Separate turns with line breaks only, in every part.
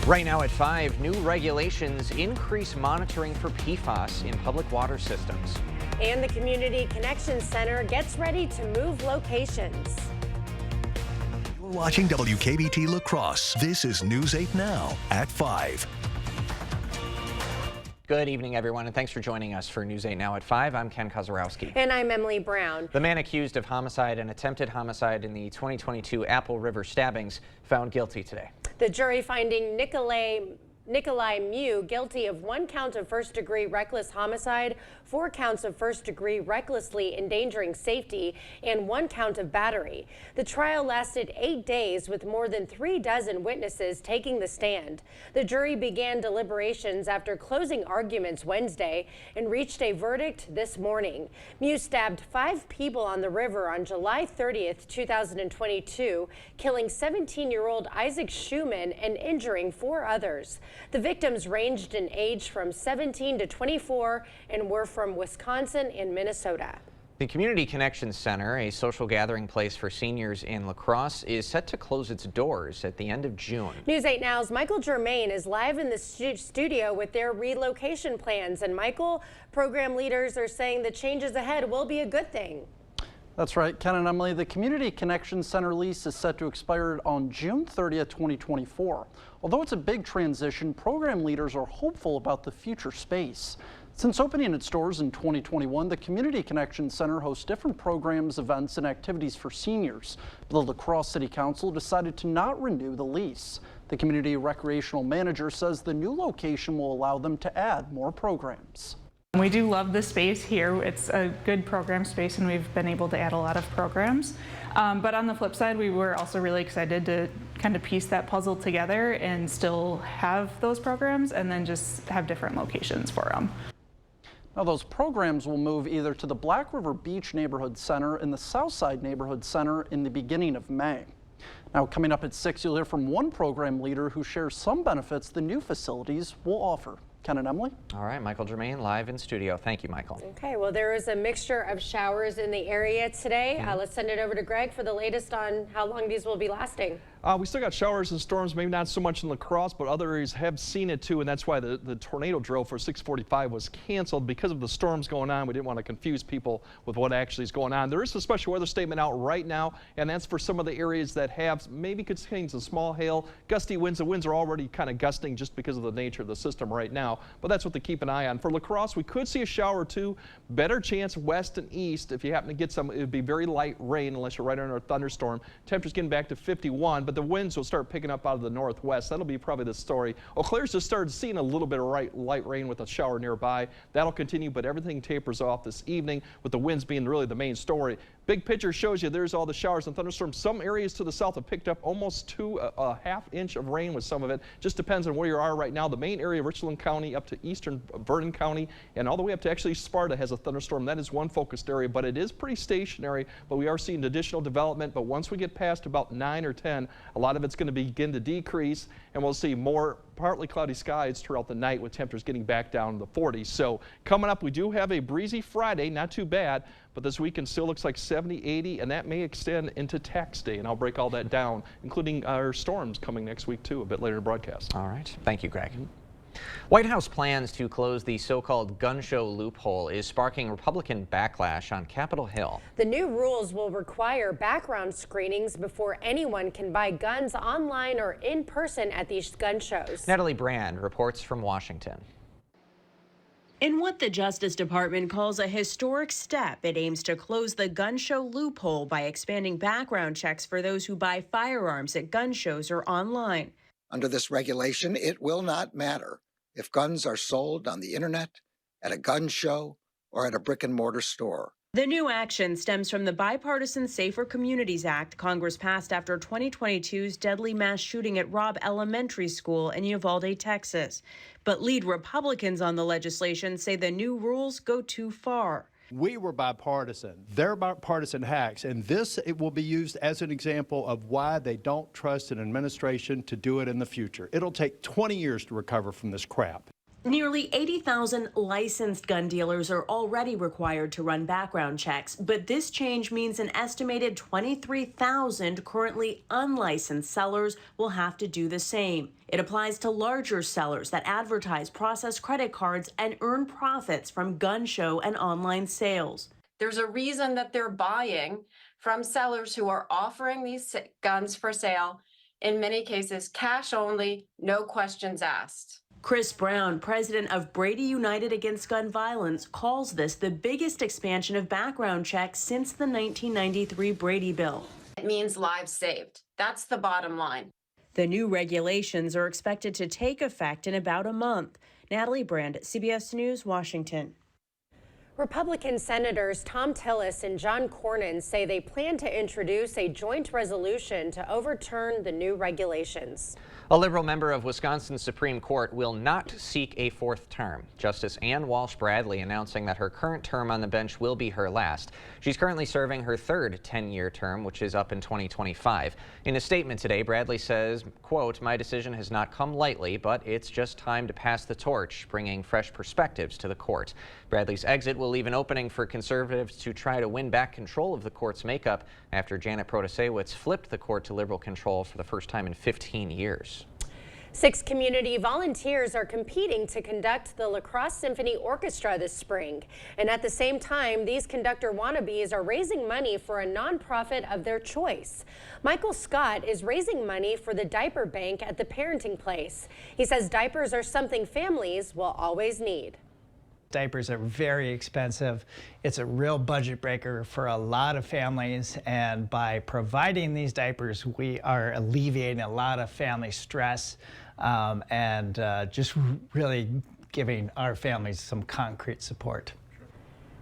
Right now at 5, new regulations increase monitoring for PFAS in public water systems.
And the Community Connection Center gets ready to move locations.
You're watching WKBT La Crosse. This is News 8 Now at 5.
Good evening, everyone, and thanks for joining us for News 8 Now at 5. I'm Ken Kozarowski.
And I'm Emily Brown.
The man accused of homicide and attempted homicide in the 2022 Apple River stabbings found guilty today. The
jury finding Nikolai Mew guilty of 1 count of first-degree reckless homicide, 4 counts of first-degree recklessly endangering safety, and 1 count of battery. The trial lasted 8 days with more than 36 witnesses taking the stand. The jury began deliberations after closing arguments Wednesday and reached a verdict this morning. Mew stabbed 5 people on the river on July 30th, 2022, killing 17-year-old Isaac Schumann and injuring 4 others. The victims ranged in age from 17 to 24 and were from Wisconsin and Minnesota.
The Community Connection Center, a social gathering place for seniors in La Crosse, is set to close its doors at the end of June.
News 8 Now's Michael Germain is live in the studio with their relocation plans. And Michael, program leaders are saying the changes ahead will be a good thing.
That's right, Ken and Emily. The Community Connection Center lease is set to expire on June 30th, 2024. Although it's a big transition, program leaders are hopeful about the future space. Since opening its doors in 2021, the Community Connection Center hosts different programs, events, and activities for seniors. But the La Crosse City Council decided to not renew the lease. The community recreational manager says the new location will allow them to add more programs.
We do love the space here. It's a good program space and we've been able to add a lot of programs. But on the flip side, we were also really excited to kind of piece that puzzle together and still have those programs and then just have different locations for them.
Now those programs will move either to the Black River Beach Neighborhood Center and the Southside Neighborhood Center in the beginning of May. Now coming up at 6, you'll hear from one program leader who shares some benefits the new facilities will offer. Ken and Emily.
All right, Michael Germain live in studio. Thank you, Michael.
Okay, well, there is a mixture of showers in the area today. Let's send it over to Greg for the latest on how long these will be lasting.
We still got showers and storms, maybe not so much in La Crosse, but other areas have seen it too, and that's why the tornado drill for 645 was canceled because of the storms going on. We didn't want to confuse people with what actually is going on. There is a special weather statement out right now, and that's for some of the areas that have maybe contain some small hail, gusty winds. The winds are already kind of gusting just because of the nature of the system right now, but that's what to keep an eye on. For La Crosse, we could see a shower or two. Better chance west and east. If you happen to get some, it would be very light rain unless you're right under a thunderstorm. Temperatures getting back to 51, but the winds will start picking up out of the northwest. That'll be probably the story. Eau Claire's just started seeing a little bit of light rain with a shower nearby. That'll continue, but everything tapers off this evening with the winds being really the main story. Big picture shows you there's all the showers and thunderstorms. Some areas to the south have picked up almost a half inch of rain with some of it. Just depends on where you are right now. The main area of Richland County up to eastern Vernon County and all the way up to actually Sparta has a thunderstorm. That is one focused area, but it is pretty stationary. But we are seeing additional development. But once we get past about 9 or 10, a lot of it's going to begin to decrease, and we'll see more partly cloudy skies throughout the night with temperatures getting back down to the 40s. So coming up, we do have a breezy Friday, not too bad, but this weekend still looks like 70, 80, and that may extend into tax day, and I'll break all that down, including our storms coming next week too, a bit later in the broadcast.
All right. Thank you, Greg. White House plans to close the so-called gun show loophole is sparking Republican backlash on Capitol Hill.
The new rules will require background screenings before anyone can buy guns online or in person at these gun shows.
Natalie Brand reports from Washington.
In what the Justice Department calls a historic step, it aims to close the gun show loophole by expanding background checks for those who buy firearms at gun shows or online.
Under this regulation, it will not matter if guns are sold on the internet, at a gun show, or at a brick-and-mortar store.
The new action stems from the bipartisan Safer Communities Act Congress passed after 2022's deadly mass shooting at Robb Elementary School in Uvalde, Texas. But lead Republicans on the legislation say the new rules go too far.
We were bipartisan. They're bipartisan hacks, and it will be used as an example of why they don't trust an administration to do it in the future. It'll take 20 years to recover from this crap.
Nearly 80,000 licensed gun dealers are already required to run background checks, but this change means an estimated 23,000 currently unlicensed sellers will have to do the same. It applies to larger sellers that advertise, process credit cards, and earn profits from gun show and online sales.
There's a reason that they're buying from sellers who are offering these guns for sale, in many cases cash only, no questions asked.
Chris Brown, president of Brady United Against Gun Violence, calls this the biggest expansion of background checks since the 1993 Brady bill.
It means lives saved. That's the bottom line.
The new regulations are expected to take effect in about a month. Natalie Brand, CBS News, Washington.
Republican Senators Tom Tillis and John Cornyn say they plan to introduce a joint resolution to overturn the new regulations.
A liberal member of Wisconsin's Supreme Court will not seek a fourth term. Justice Ann Walsh Bradley announcing that her current term on the bench will be her last. She's currently serving her third 10-year term, which is up in 2025. In a statement today, Bradley says, quote, "My decision has not come lightly, but it's just time to pass the torch, bringing fresh perspectives to the court." Bradley's exit will leave an opening for conservatives to try to win back control of the court's makeup after Janet Protasewicz flipped the court to liberal control for the first time in 15 years.
6 community volunteers are competing to conduct the La Crosse Symphony Orchestra this spring. And at the same time, these conductor wannabes are raising money for a nonprofit of their choice. Michael Scott is raising money for the diaper bank at the Parenting Place. He says diapers are something families will always need.
Diapers are very expensive. It's a real budget breaker for a lot of families, and by providing these diapers, we are alleviating a lot of family stress and just really giving our families some concrete support.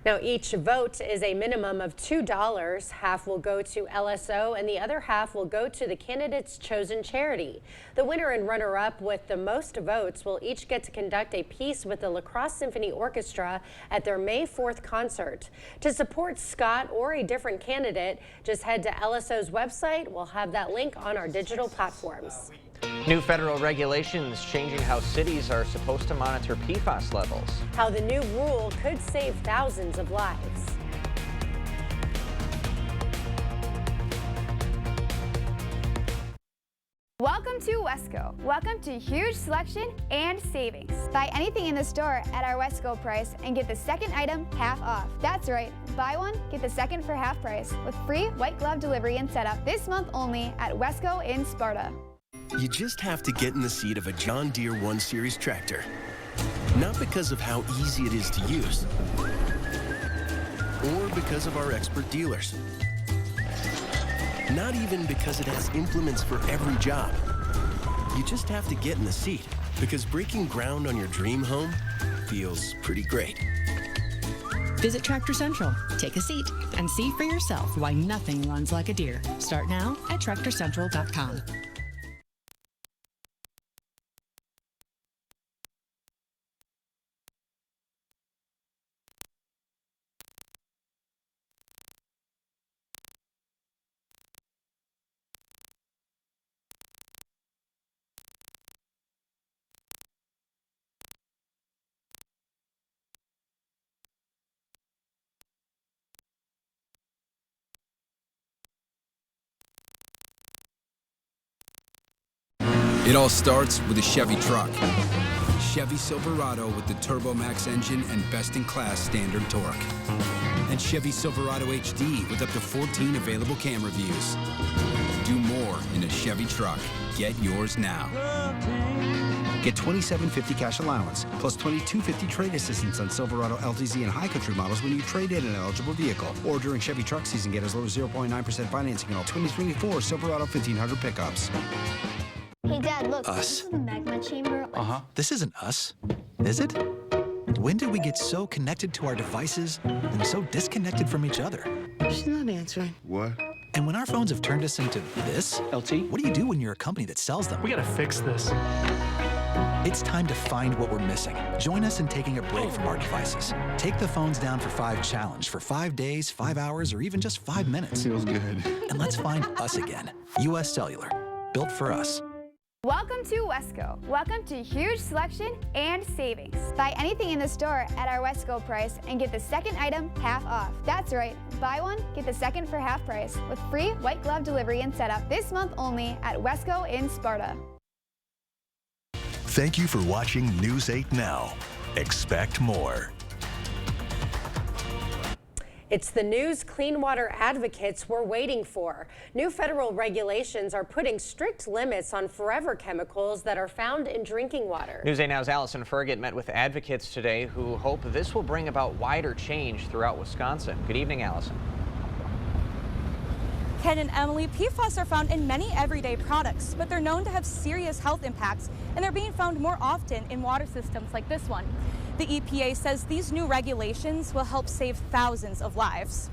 Now, each vote is a minimum of $2. Half will go to LSO and the other half will go to the candidate's chosen charity. The winner and runner-up with the most votes will each get to conduct a piece with the La Crosse Symphony Orchestra at their May 4th concert. To support Scott or a different candidate, just head to LSO's website. We'll have that link on our digital platforms.
New federal regulations changing how cities are supposed to monitor PFAS levels.
How the new rule could save thousands of lives.
Welcome to Wesco. Welcome to huge selection and savings. Buy anything in the store at our Wesco price and get the second item half off. That's right, buy one, get the second for half price with free white glove delivery and setup this month only at Wesco in Sparta.
You just have to get in the seat of a John Deere 1 Series tractor. Not because of how easy it is to use, or because of our expert dealers. Not even because it has implements for every job. You just have to get in the seat because breaking ground on your dream home feels pretty great.
Visit Tractor Central, take a seat, and see for yourself why nothing runs like a Deere. Start now at TractorCentral.com.
It all starts with a Chevy truck. Chevy Silverado with the Turbo Max engine and best-in-class standard torque. And Chevy Silverado HD with up to 14 available camera views. Do more in a Chevy truck. Get yours now.
Get $2,750 cash allowance, plus $2,250 trade assistance on Silverado LTZ and High Country models when you trade in an eligible vehicle. Or during Chevy truck season, get as low as 0.9% financing on all 2024 Silverado 1500 pickups.
Hey Dad, look,
Us.
this is the magma chamber.
This isn't us, is it? When did we get so connected to our devices and so disconnected from each other?
She's not answering.
What? And when our phones have turned us into this, LT, what do you do when you're a company that sells them? We gotta fix this. It's time to find what we're missing. Join us in taking a break from our devices. Take the phones down for 5 challenge for 5 days, 5 hours, or even just 5 minutes. Feels good. And let's find us again. US Cellular, built for us.
Welcome to Wesco. Welcome to huge selection and savings. Buy anything in the store at our Wesco price and get the second item half off. That's right, buy one, get the second for half price with free white glove delivery and setup this month only at Wesco in Sparta.
Thank you for watching News 8 Now. Expect more.
It's the news clean water advocates were waiting for. New federal regulations are putting strict limits on forever chemicals that are found in drinking water.
News 8 Now's Allison Fergit met with advocates today who hope this will bring about wider change throughout Wisconsin. Good evening, Allison.
Ken and Emily, PFAS are found in many everyday products, but they're known to have serious health impacts, and they're being found more often in water systems like this one. The EPA says these new regulations will help save thousands of lives.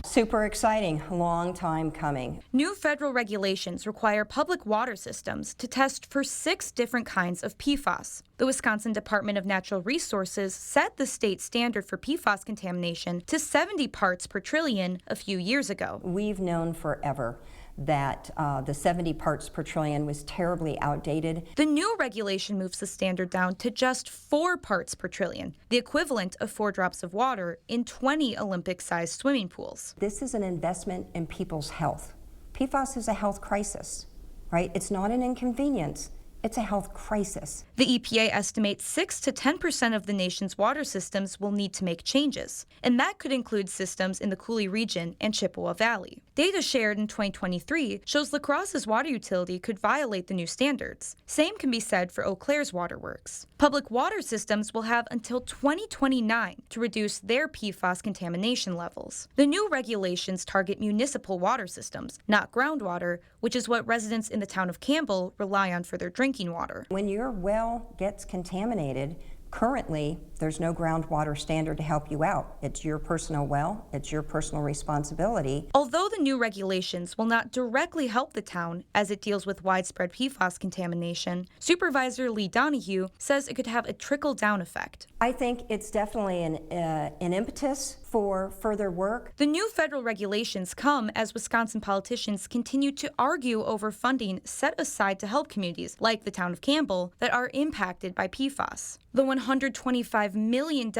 Super exciting, long time coming.
New federal regulations require public water systems to test for 6 different kinds of PFAS. The Wisconsin Department of Natural Resources set the state standard for PFAS contamination to 70 parts per trillion a few years ago.
We've known forever that the 70 parts per trillion was terribly outdated.
The new regulation moves the standard down to just 4 parts per trillion, the equivalent of 4 drops of water in 20 Olympic-sized swimming pools.
This is an investment in people's health. PFAS is a health crisis, right? It's not an inconvenience. It's a health crisis.
The EPA estimates 6 to 10% of the nation's water systems will need to make changes, and that could include systems in the Cooley region and Chippewa Valley. Data shared in 2023 shows La Crosse's water utility could violate the new standards. Same can be said for Eau Claire's waterworks. Public water systems will have until 2029 to reduce their PFAS contamination levels. The new regulations target municipal water systems, not groundwater, which is what residents in the town of Campbell rely on for their drinking water.
When your well gets contaminated, currently, there's no groundwater standard to help you out. It's your personal well, it's your personal responsibility.
Although the new regulations will not directly help the town as it deals with widespread PFAS contamination, Supervisor Lee Donahue says it could have a trickle-down effect.
I think it's definitely an impetus for further work.
The new federal regulations come as Wisconsin politicians continue to argue over funding set aside to help communities like the town of Campbell that are impacted by PFAS. The $125 million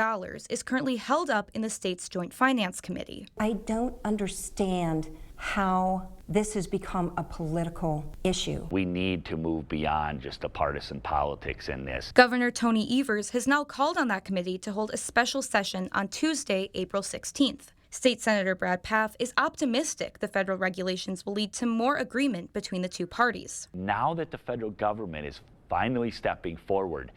is currently held up in the state's Joint Finance Committee.
I don't understand how this has become a political issue.
We need to move beyond just the partisan politics in this.
Governor Tony Evers has now called on that committee to hold a special session on Tuesday, April 16th. State Senator Brad Pfaff is optimistic the federal regulations will lead to more agreement between the two parties.
Now that the federal government is finally stepping forward,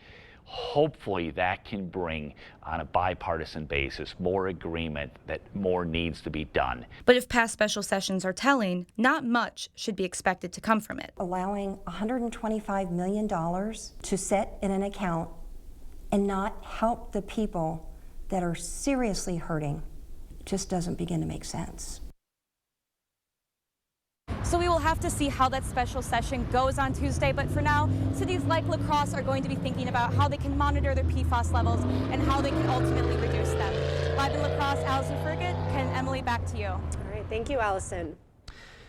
hopefully that can bring, on a bipartisan basis, more agreement that more needs to be done.
But if past special sessions are telling, not much should be expected to come from it.
Allowing $125 million to sit in an account and not help the people that are seriously hurting just doesn't begin to make sense.
So we will have to see how that special session goes on Tuesday, but for now, cities like La Crosse are going to be thinking about how they can monitor their PFAS levels and how they can ultimately reduce them. Live in La Crosse, Allison Fergit, Ken and Emily, back to you.
All right, thank you, Allison.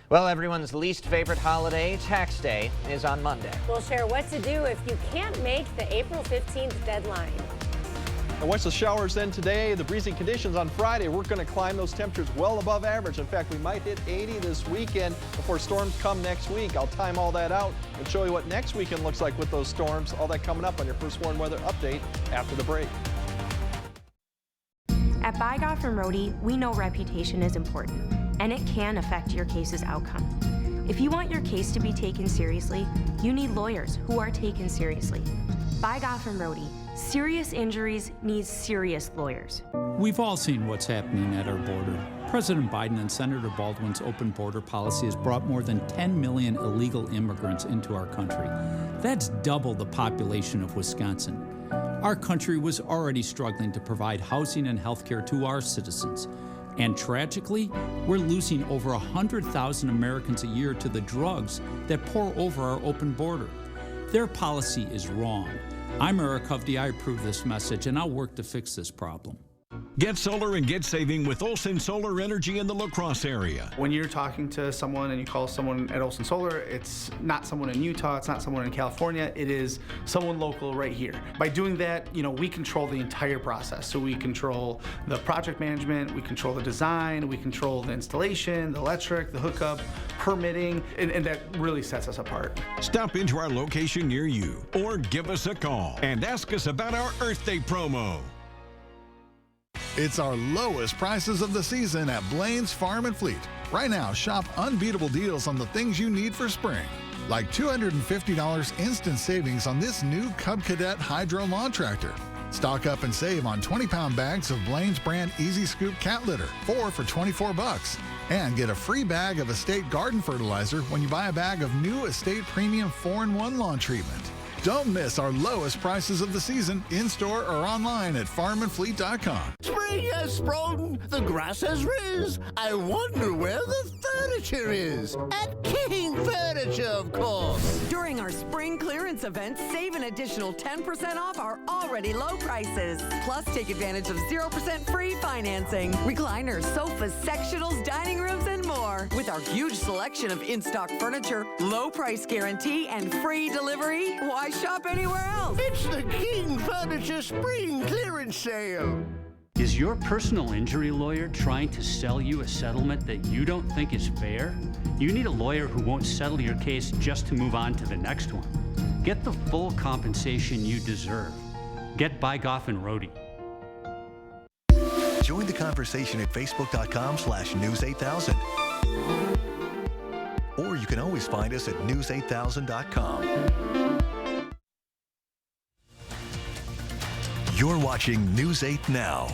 Well, everyone's least favorite holiday, Tax Day, is on Monday.
We'll share what to do if you can't make the April 15th deadline.
And watch the showers then today. The breezy conditions on Friday. We're going to climb those temperatures well above average. In fact, we might hit 80 this weekend before storms come next week. I'll time all that out and show you what next weekend looks like with those storms. All that coming up on your First Warn Weather Update after the break.
At By Goff and Rohde, we know reputation is important, and it can affect your case's outcome. If you want your case to be taken seriously, you need lawyers who are taken seriously. By Goff and Rohde, serious injuries need serious lawyers.
We've all seen what's happening at our border. President Biden and Senator Baldwin's open border policy has brought more than 10 million illegal immigrants into our country. That's double the population of Wisconsin. Our country was already struggling to provide housing and health care to our citizens. And tragically, we're losing over 100,000 Americans a year to the drugs that pour over our open border. Their policy is wrong. I'm Eric Hovde. I approve this message, and I'll work to fix this problem.
Get solar and get saving with Olson Solar Energy in the La Crosse area.
When you're talking to someone and you call someone at Olson Solar, it's not someone in Utah, it's not someone in California, it is someone local right here. By doing that, we control the entire process. So we control the project management, we control the design, we control the installation, the electric, the hookup, permitting, and that really sets us apart.
Stop into our location near you or give us a call and ask us about our Earth Day promo.
It's our lowest prices of the season at Blaine's Farm and Fleet. Right now, shop unbeatable deals on the things you need for spring. Like $250 instant savings on this new Cub Cadet Hydro Lawn Tractor. Stock up and save on 20-pound bags of Blaine's brand Easy Scoop cat litter, 4 for $24. And get a free bag of Estate garden fertilizer when you buy a bag of new Estate Premium 4-in-1 lawn treatment. Don't miss our lowest prices of the season in-store or online at farmandfleet.com.
Spring has sprung, the grass has riz. I wonder where the furniture is. At King Furniture, of course.
During our spring clearance event, save an additional 10% off our already low prices. Plus, take advantage of 0% free financing, recliners, sofas, sectionals, dining rooms, and more. With our huge selection of in-stock furniture, low price guarantee, and free delivery, why shop anywhere else?
It's the King Furniture Spring Clearance Sale.
Is your personal injury lawyer trying to sell you a settlement that you don't think is fair? You need a lawyer who won't settle your case just to move on to the next one. Get the full compensation you deserve. Get Bygoff and Rohde.
Join the conversation at facebook.com/news8000. Or you can always find us at news8000.com. You're watching News 8 Now.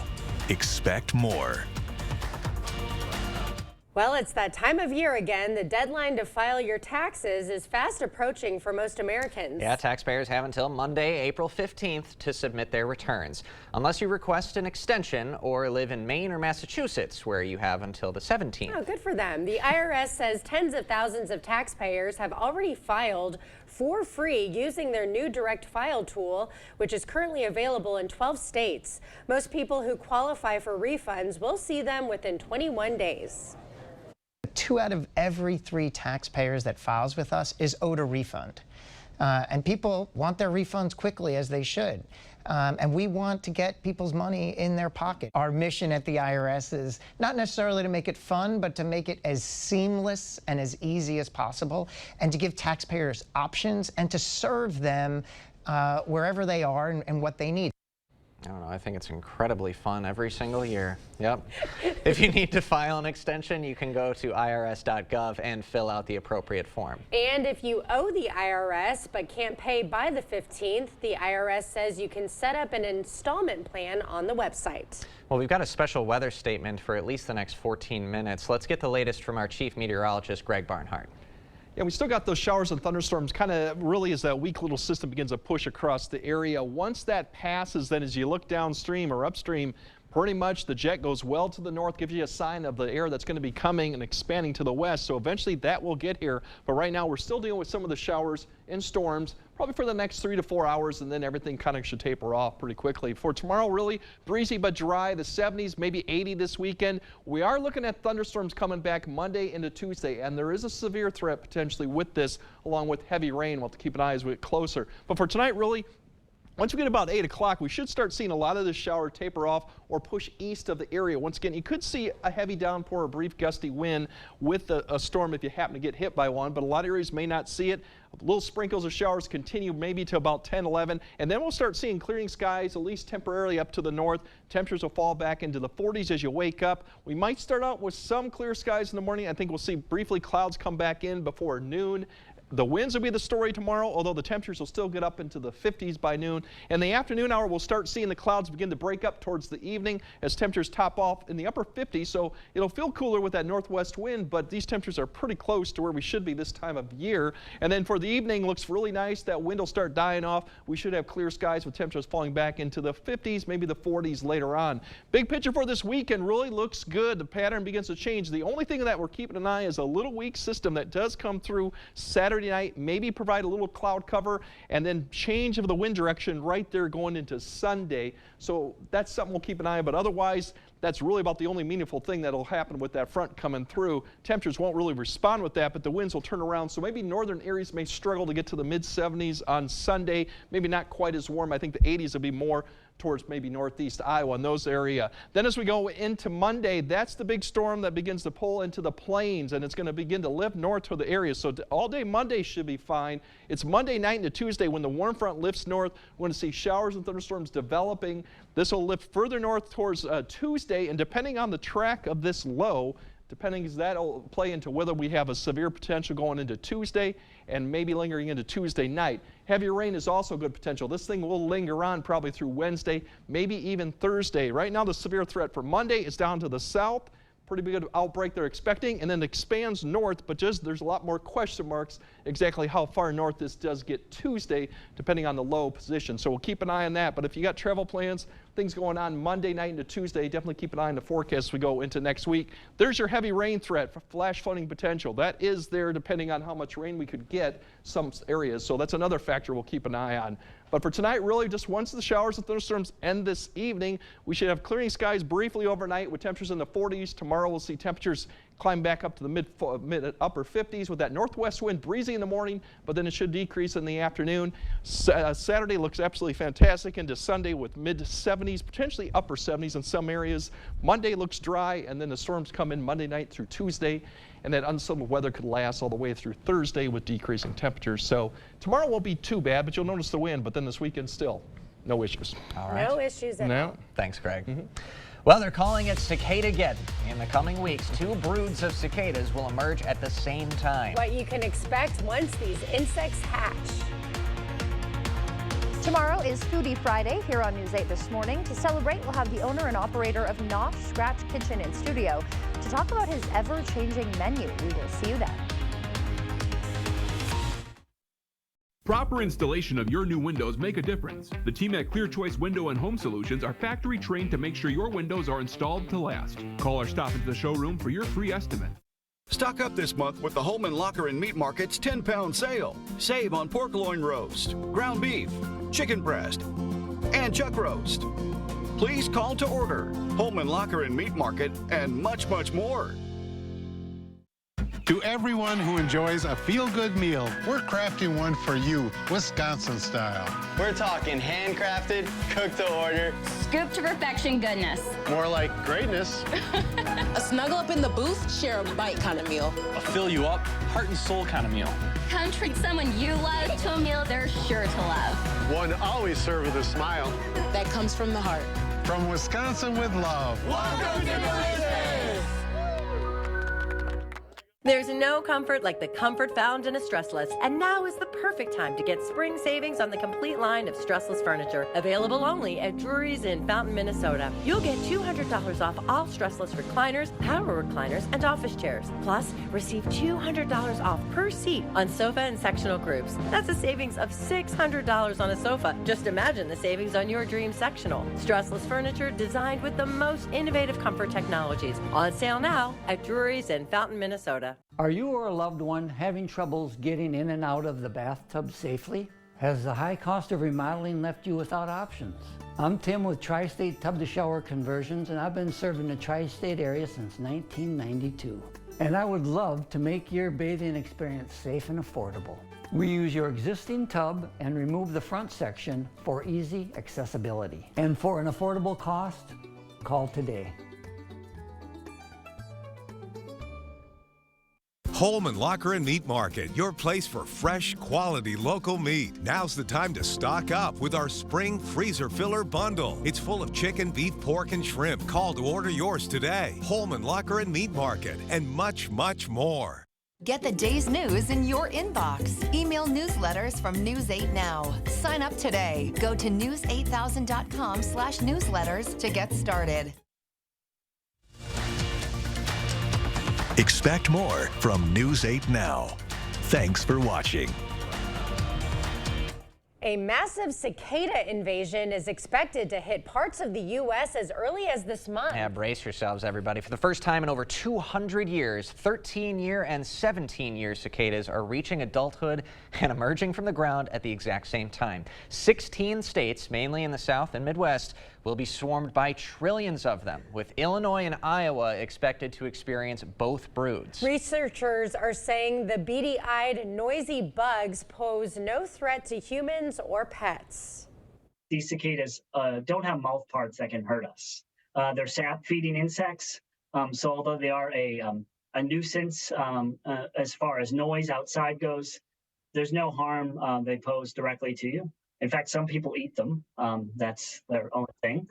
Expect more.
Well, it's that time of year again. The deadline to file your taxes is fast approaching for most Americans.
Yeah, taxpayers have until Monday, April 15th to submit their returns, unless you request an extension or live in Maine or Massachusetts, where you have until the 17th.
Oh, good for them. The IRS says tens of thousands of taxpayers have already filed for free using their new direct file tool, which is currently available in 12 states. Most people who qualify for refunds will see them within 21 days.
2 out of every 3 taxpayers that files with us is owed a refund. And people want their refunds quickly, as they should. And we want to get people's money in their pocket. Our mission at the IRS is not necessarily to make it fun, but to make it as seamless and as easy as possible, and to give taxpayers options and to serve them wherever they are and what they need.
I don't know, I think it's incredibly fun every single year. Yep. If you need to file an extension, you can go to irs.gov and fill out the appropriate form.
And if you owe the IRS but can't pay by the 15th, the IRS says you can set up an installment plan on the website.
Well, we've got a special weather statement for at least the next 14 minutes. Let's get the latest from our chief meteorologist, Greg Barnhart.
Yeah, we still got those showers and thunderstorms kind of really as that weak little system begins to push across the area. Once that passes, then as you look downstream or upstream, pretty much the jet goes well to the north, gives you a sign of the air that's going to be coming and expanding to the west. So eventually that will get here. But right now we're still dealing with some of the showers and storms, probably for the next 3 to 4 hours, and then everything kind of should taper off pretty quickly. For tomorrow, really breezy but dry, the 70s, maybe 80 this weekend. We are looking at thunderstorms coming back Monday into Tuesday, and there is a severe threat potentially with this, along with heavy rain. We'll have to keep an eye as we get closer. But for tonight, really, once we get about 8 o'clock, we should start seeing a lot of this shower taper off or push east of the area. Once again, you could see a heavy downpour, a brief gusty wind with a storm if you happen to get hit by one, but a lot of areas may not see it. Little sprinkles of showers continue maybe to about 10, 11, and then we'll start seeing clearing skies, at least temporarily up to the north. Temperatures will fall back into the 40s as you wake up. We might start out with some clear skies in the morning. I think we'll see briefly clouds come back in before noon. The winds will be the story tomorrow, although the temperatures will still get up into the 50s by noon. In the afternoon hour, we'll start seeing the clouds begin to break up towards the evening as temperatures top off in the upper 50s. So it'll feel cooler with that northwest wind, but these temperatures are pretty close to where we should be this time of year. And then for the evening, looks really nice. That wind will start dying off. We should have clear skies with temperatures falling back into the 50s, maybe the 40s later on. Big picture for this weekend really looks good. The pattern begins to change. The only thing that we're keeping an eye is a little weak system that does come through Saturday Saturday night, maybe provide a little cloud cover, and then change of the wind direction right there going into Sunday. So that's something we'll keep an eye on, but otherwise, that's really about the only meaningful thing that'll happen with that front coming through. Temperatures won't really respond with that, but the winds will turn around. So maybe northern areas may struggle to get to the mid-70s on Sunday. Maybe not quite as warm. I think the 80s will be more towards maybe northeast Iowa in those area. Then as we go into Monday, that's the big storm that begins to pull into the plains, and it's going to begin to lift north to the area. So all day Monday should be fine. It's Monday night into Tuesday when the warm front lifts north. We're going to see showers and thunderstorms developing. This will lift further north towards Tuesday, and depending on the track of this low, that'll play into whether we have a severe potential going into Tuesday and maybe lingering into Tuesday night. Heavy rain is also good potential. This thing will linger on probably through Wednesday, maybe even Thursday. Right now, the severe threat for Monday is down to the south. Pretty big outbreak they're expecting, and then expands north, but there's a lot more question marks exactly how far north this does get Tuesday, depending on the low position. So we'll keep an eye on that. But if you got travel plans, things going on Monday night into Tuesday, definitely keep an eye on the forecast as we go into next week. There's your heavy rain threat for flash flooding potential. That is there depending on how much rain we could get some areas. So that's another factor we'll keep an eye on. But for tonight, really, just once the showers and thunderstorms end this evening, we should have clearing skies briefly overnight with temperatures in the 40s. Tomorrow, we'll see temperatures climb back up to the mid upper 50s with that northwest wind breezy in the morning, but then it should decrease in the afternoon. Saturday looks absolutely fantastic into Sunday with mid 70s, potentially upper 70s in some areas. Monday looks dry, and then the storms come in Monday night through Tuesday. And that unsettled weather could last all the way through Thursday with decreasing temperatures. So tomorrow won't be too bad, but you'll notice the wind. But then this weekend still, no issues.
All right.
No issues at all.
Thanks, Greg. Well, they're calling it Cicadageddon. In the coming weeks, 2 broods of cicadas will emerge at the same time.
What you can expect once these insects hatch.
Tomorrow is Foodie Friday here on News 8 this morning. To celebrate, we'll have the owner and operator of Nosh Scratch Kitchen in studio to talk about his ever-changing menu. We will see you then.
Proper installation of your new windows make a difference. The team at Clear Choice Window and Home Solutions are factory trained to make sure your windows are installed to last. Call or stop into the showroom for your free estimate.
Stock up this month with the Holman Locker and Meat Market's 10-pound sale. Save on pork loin roast, ground beef, chicken breast, and chuck roast. Please call to order. Holman Locker and Meat Market, and much, much more.
To everyone who enjoys a feel-good meal, we're crafting one for you, Wisconsin style.
We're talking handcrafted, cooked to order,
scoop to perfection goodness.
More like greatness.
A snuggle up in the booth, share a bite kind of meal.
A fill you up, heart and soul kind of meal.
Come treat someone you love to a meal they're sure to love.
One always served with a smile.
That comes from the heart.
From Wisconsin with love.
Welcome to Delicious!
There's no comfort like the comfort found in a Stressless, and now is the perfect time to get spring savings on the complete line of Stressless furniture, available only at Drury's in Fountain, Minnesota. You'll get $200 off all Stressless recliners, power recliners, and office chairs. Plus, receive $200 off per seat on sofa and sectional groups. That's a savings of $600 on a sofa. Just imagine the savings on your dream sectional. Stressless furniture designed with the most innovative comfort technologies. On sale now at Drury's in Fountain, Minnesota.
Are you or a loved one having troubles getting in and out of the bathtub safely? Has the high cost of remodeling left you without options? I'm Tim with Tri-State Tub to Shower Conversions, and I've been serving the Tri-State area since 1992. And I would love to make your bathing experience safe and affordable. We use your existing tub and remove the front section for easy accessibility. And for an affordable cost, call today.
Holman Locker and Meat Market, your place for fresh, quality local meat. Now's the time to stock up with our spring freezer filler bundle. It's full of chicken, beef, pork, and shrimp. Call to order yours today. Holman Locker and Meat Market, and much, much more.
Get the day's news in your inbox. Email newsletters from News 8 Now. Sign up today. Go to news8000.com/newsletters to get started.
Expect more from News 8 Now. Thanks for watching.
A massive cicada invasion is expected to hit parts of the U.S. as early as this month.
Yeah, brace yourselves, everybody. For the first time in over 200 years, 13-year and 17-year cicadas are reaching adulthood and emerging from the ground at the exact same time. 16 states, mainly in the South and Midwest, will be swarmed by trillions of them, with Illinois and Iowa expected to experience both broods.
Researchers are saying the beady-eyed, noisy bugs pose no threat to humans or pets.
These cicadas don't have mouth parts that can hurt us. They're sap-feeding insects, so although they are a nuisance as far as noise outside goes, there's no harm they pose directly to you. In fact, some people eat them. That's their own thing.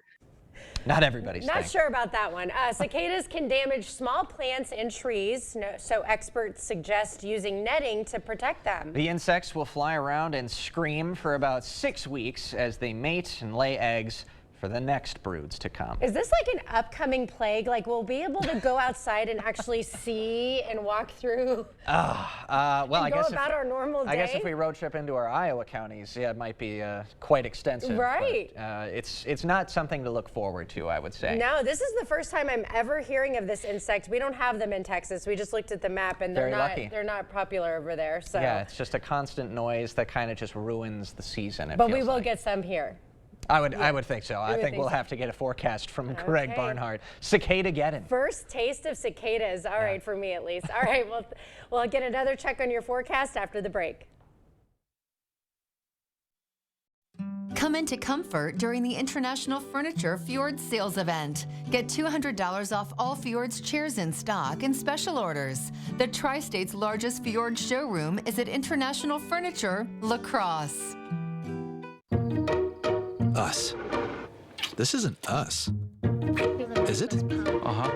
Not everybody's
Not
thing.
sure about that one. Cicadas can damage small plants and trees, so experts suggest using netting to protect them.
The insects will fly around and scream for about 6 weeks as they mate and lay eggs for the next broods to come.
Is this like an upcoming plague? Like, we'll be able to go outside and actually see and walk through
well, I
go
guess
about our normal day?
I guess if we road trip into our Iowa counties, yeah, it might be quite extensive.
Right.
But, it's not something to look forward to, I would say.
No, this is the first time I'm ever hearing of this insect. We don't have them in Texas. We just looked at the map, and
Very lucky.
they're not popular over there. So.
Yeah, it's just a constant noise that kind of just ruins the season.
But we will get some here.
I would think so. I think we'll have to get a forecast from Greg Barnhart. Cicada-geddon.
First taste of cicadas. All right, for me at least. All right, we'll get another check on your forecast after the break.
Come into comfort during the International Furniture Fjord Sales Event. Get $200 off all Fjord's chairs in stock and special orders. The Tri-State's largest Fjord showroom is at International Furniture, La Crosse.
Us. This isn't us. Is it? Uh-huh.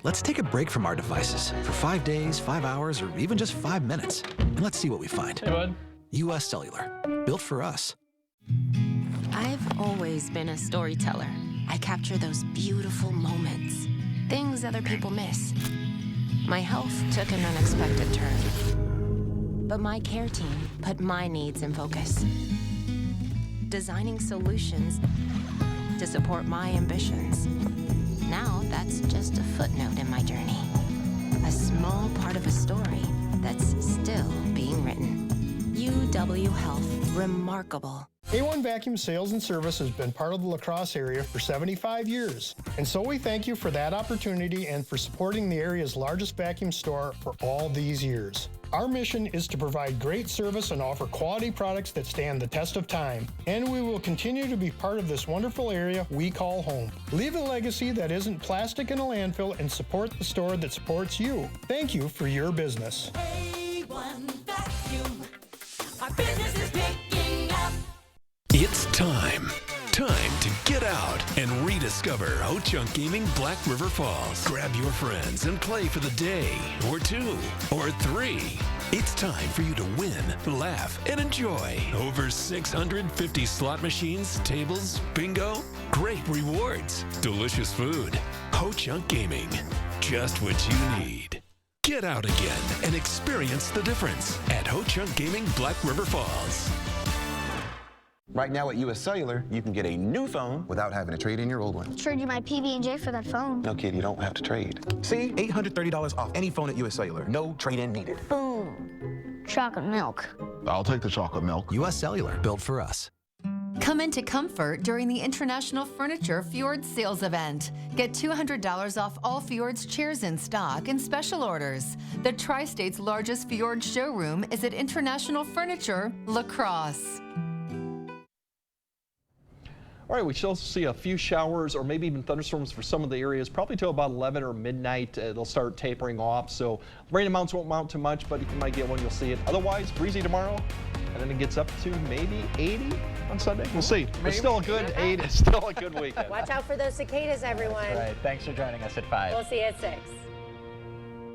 Let's take a break from our devices for 5 days, 5 hours, or even just 5 minutes. And let's see what we find.
Hey, bud.
US Cellular. Built for us.
I've always been a storyteller. I capture those beautiful moments, things other people miss. My health took an unexpected turn, but my care team put my needs in focus, designing solutions to support my ambitions. Now that's just a footnote in my journey, a small part of a story that's still being written. UW Health, remarkable.
A1 Vacuum Sales and Service has been part of the La Crosse area for 75 years. And so we thank you for that opportunity and for supporting the area's largest vacuum store for all these years. Our mission is to provide great service and offer quality products that stand the test of time. And we will continue to be part of this wonderful area we call home. Leave a legacy that isn't plastic in a landfill and support the store that supports you. Thank you for your business.
A1 Vacuum. Our business is picking up.
It's time to get out and rediscover Ho-Chunk Gaming Black River Falls. Grab your friends and play for the day, or 2, or 3. It's time for you to win, laugh, and enjoy. Over 650 slot machines, tables, bingo, great rewards, delicious food. Ho-Chunk Gaming, just what you need. Get out again and experience the difference at Ho-Chunk Gaming Black River Falls.
Right now at US Cellular, you can get a new phone without having to trade in your old one.
Trade you my PB&J for that phone.
No, kid, you don't have to trade. See? $830 off any phone at US Cellular. No trade-in needed.
Boom. Chocolate milk.
I'll take the chocolate milk.
US Cellular, built for us.
Come into comfort during the International Furniture Fjord Sales Event. Get $200 off all Fjord's chairs in stock and special orders. The Tri-State's largest Fjord showroom is at International Furniture, La Crosse.
All right, we should also see a few showers or maybe even thunderstorms for some of the areas, probably till about 11 or midnight. They'll start tapering off, so rain amounts won't mount too much, but you might get one, you'll see it. Otherwise, breezy tomorrow, and then it gets up to maybe 80 on Sunday. We'll see. But still a good 8. It's still a good weekend.
Watch out for those cicadas, everyone.
That's right. Thanks for joining us at 5.
We'll see you at 6.